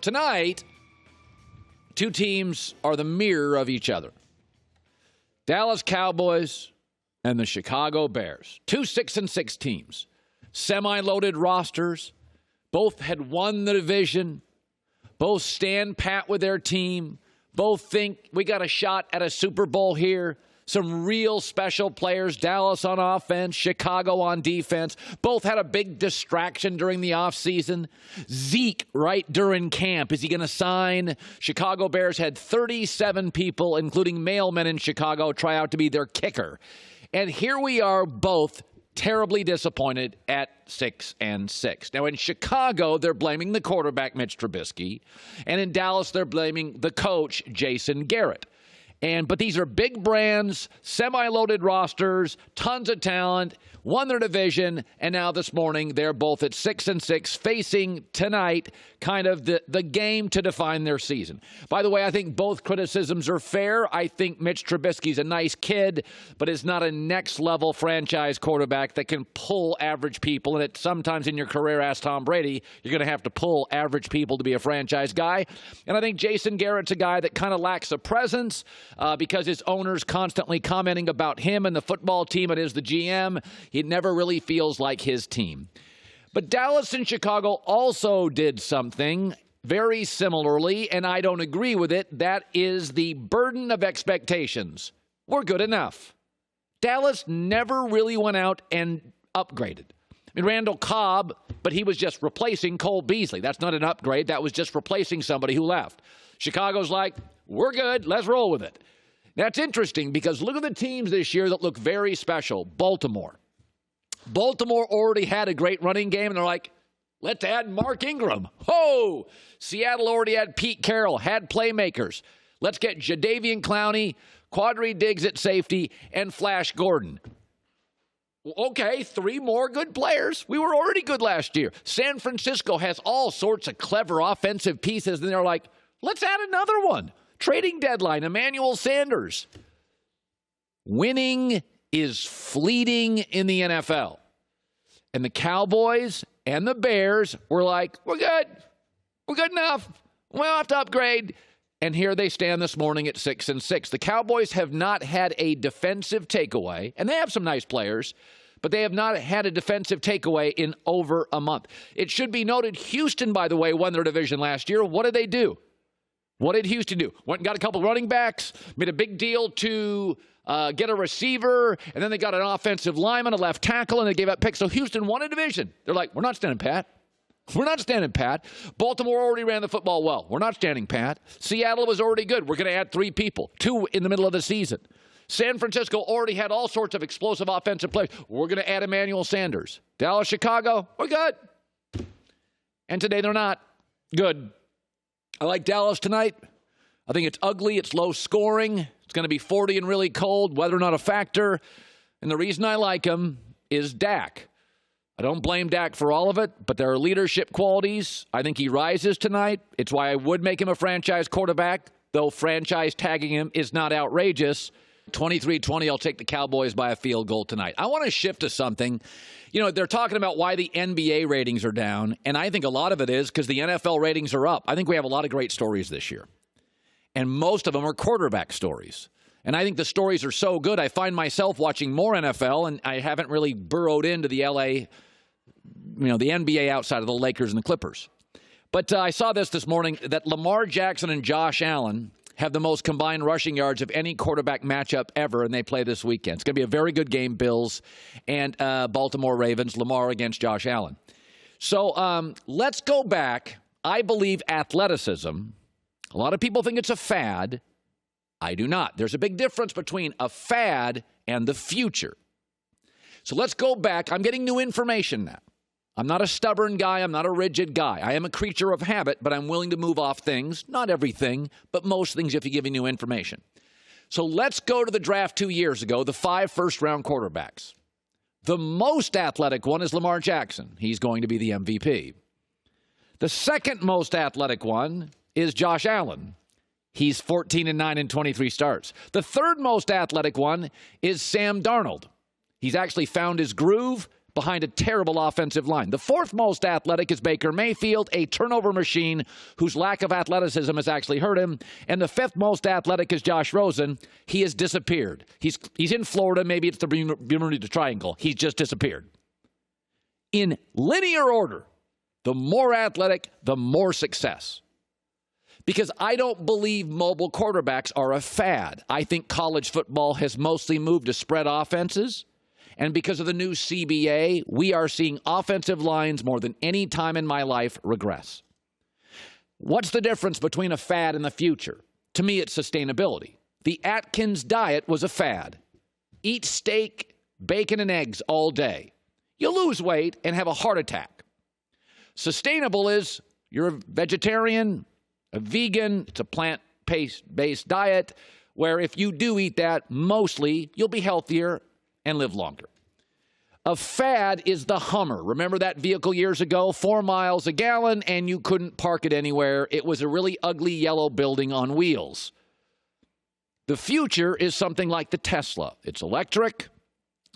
Tonight, two teams are the mirror of each other. Dallas Cowboys and the Chicago Bears. Two 6-6 teams. Semi-loaded rosters. Both had won the division. Both stand pat with their team. Both think we got a shot at a Super Bowl here. Some real special players, Dallas on offense, Chicago on defense. Both had a big distraction during the offseason. Zeke right during camp. Is he going to sign? Chicago Bears had 37 people, including mailmen in Chicago, try out to be their kicker. And here we are both terribly disappointed at 6-6. Now, in Chicago, they're blaming the quarterback, Mitch Trubisky. And in Dallas, they're blaming the coach, Jason Garrett. But these are big brands, semi-loaded rosters, tons of talent, won their division, and now this morning they're both at 6-6, facing tonight kind of the game to define their season. By the way, I think both criticisms are fair. I think Mitch Trubisky's a nice kid, but is not a next-level franchise quarterback that can pull average people. And sometimes in your career, ask Tom Brady, you're going to have to pull average people to be a franchise guy. And I think Jason Garrett's a guy that kind of lacks a presence because his owner's constantly commenting about him and the football team and is the GM. He never really feels like his team. But Dallas and Chicago also did something very similarly, and I don't agree with it. That is the burden of expectations. We're good enough. Dallas never really went out and upgraded. I mean, Randall Cobb, but he was just replacing Cole Beasley. That's not an upgrade. That was just replacing somebody who left. Chicago's like, we're good. Let's roll with it. That's interesting because look at the teams this year that look very special. Baltimore. Baltimore already had a great running game, and they're like, let's add Mark Ingram. Ho! Seattle already had Pete Carroll, had playmakers. Let's get Jadeveon Clowney, Quadri Diggs at safety, and Flash Gordon. Okay, 3 more good players. We were already good last year. San Francisco has all sorts of clever offensive pieces, and they're like, let's add another one. Trading deadline, Emmanuel Sanders. Winning is fleeting in the NFL. And the Cowboys and the Bears were like, we're good. We're good enough. We don't have to upgrade. And here they stand this morning at 6-6. The Cowboys have not had a defensive takeaway, and they have some nice players, but they have not had a defensive takeaway in over a month. It should be noted, Houston, by the way, won their division last year. What did they do? What did Houston do? Went and got a couple running backs, made a big deal to get a receiver, and then they got an offensive lineman, a left tackle, and they gave up picks. So Houston won a division. They're like, we're not standing pat. We're not standing pat. Baltimore already ran the football well. We're not standing pat. Seattle was already good. We're going to add 3 people, 2 in the middle of the season. San Francisco already had all sorts of explosive offensive players. We're going to add Emmanuel Sanders. Dallas, Chicago, we're good. And today they're not good. I like Dallas tonight. I think it's ugly. It's low scoring. It's going to be 40 and really cold. Weather not a factor. And the reason I like him is Dak. I don't blame Dak for all of it, but there are leadership qualities. I think he rises tonight. It's why I would make him a franchise quarterback, though franchise tagging him is not outrageous. 23-20, I'll take the Cowboys by a field goal tonight. I want to shift to something. You know, they're talking about why the NBA ratings are down, and I think a lot of it is because the NFL ratings are up. I think we have a lot of great stories this year, and most of them are quarterback stories. And I think the stories are so good, I find myself watching more NFL, and I haven't really burrowed into the the NBA outside of the Lakers and the Clippers. But I saw this morning, that Lamar Jackson and Josh Allen have the most combined rushing yards of any quarterback matchup ever, and they play this weekend. It's going to be a very good game, Bills and Baltimore Ravens, Lamar against Josh Allen. So let's go back. I believe athleticism. A lot of people think it's a fad. I do not. There's a big difference between a fad and the future. So let's go back. I'm getting new information now. I'm not a stubborn guy. I'm not a rigid guy. I am a creature of habit, but I'm willing to move off things. Not everything, but most things if you give me new information. So let's go to the draft 2 years ago, the 5 first-round quarterbacks. The most athletic one is Lamar Jackson. He's going to be the MVP. The second most athletic one is Josh Allen. He's 14-9 in 23 starts. The third most athletic one is Sam Darnold. He's actually found his groove, behind a terrible offensive line. The fourth most athletic is Baker Mayfield, a turnover machine whose lack of athleticism has actually hurt him. And the fifth most athletic is Josh Rosen. He has disappeared. He's in Florida. Maybe it's the Bermuda Triangle. He's just disappeared. In linear order, the more athletic, the more success. Because I don't believe mobile quarterbacks are a fad. I think college football has mostly moved to spread offenses. And because of the new CBA, we are seeing offensive lines more than any time in my life regress. What's the difference between a fad and the future? To me, it's sustainability. The Atkins diet was a fad. Eat steak, bacon, and eggs all day. You lose weight and have a heart attack. Sustainable is you're a vegetarian, a vegan, it's a plant-based diet where if you do eat that, mostly you'll be healthier and live longer. A fad is the Hummer. Remember that vehicle years ago? 4 miles a gallon, and you couldn't park it anywhere. It was a really ugly yellow building on wheels. The future is something like the Tesla. It's electric,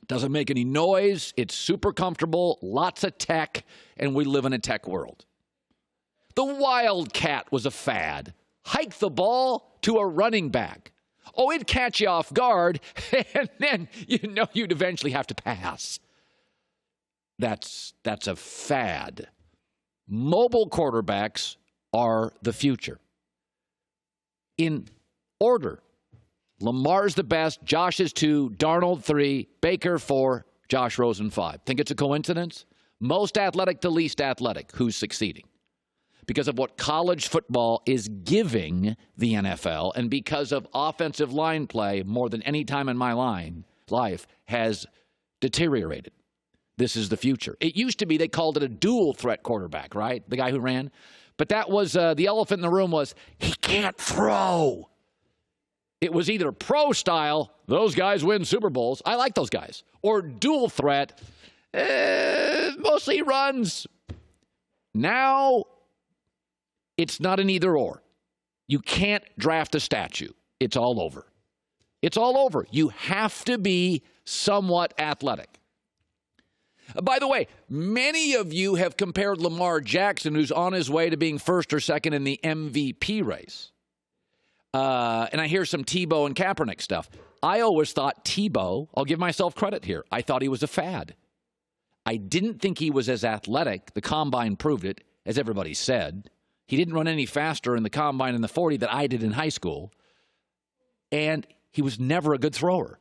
doesn't make any noise, it's super comfortable, lots of tech, and we live in a tech world. The Wildcat was a fad. Hike the ball to a running back. Oh, it'd catch you off guard, and then you'd eventually have to pass. That's a fad. Mobile quarterbacks are the future. In order, Lamar's the best, Josh is 2, Darnold 3, Baker 4, Josh Rosen 5. Think it's a coincidence? Most athletic to least athletic. Who's succeeding? Because of what college football is giving the NFL and because of offensive line play more than any time in my life has deteriorated. This is the future. It used to be they called it a dual threat quarterback, right? The guy who ran. But that was the elephant in the room was he can't throw. It was either pro style, those guys win Super Bowls. I like those guys. Or dual threat, mostly runs. Now it's not an either or. You can't draft a statue. It's all over. It's all over. You have to be somewhat athletic. By the way, many of you have compared Lamar Jackson, who's on his way to being first or second in the MVP race. And I hear some Tebow and Kaepernick stuff. I always thought Tebow, I'll give myself credit here, I thought he was a fad. I didn't think he was as athletic, the combine proved it, as everybody said. He didn't run any faster in the combine in the 40 that I did in high school. And he was never a good thrower.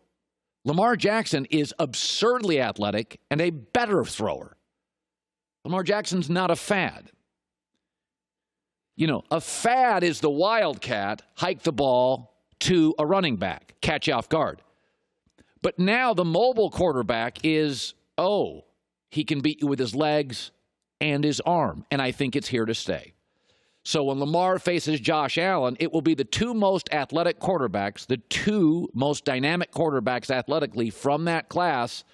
Lamar Jackson is absurdly athletic and a better thrower. Lamar Jackson's not a fad. You know, a fad is the Wildcat, hike the ball to a running back, catch you off guard. But now the mobile quarterback is, he can beat you with his legs and his arm. And I think it's here to stay. So when Lamar faces Josh Allen, it will be the 2 most athletic quarterbacks, the 2 most dynamic quarterbacks athletically from that class.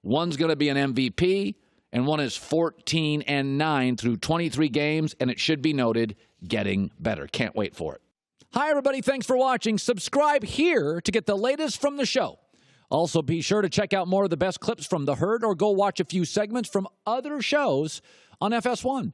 One's going to be an MVP, and one is 14-9 through 23 games, and it should be noted, getting better. Can't wait for it. Hi, everybody. Thanks for watching. Subscribe here to get the latest from the show. Also, be sure to check out more of the best clips from The Herd or go watch a few segments from other shows on FS1.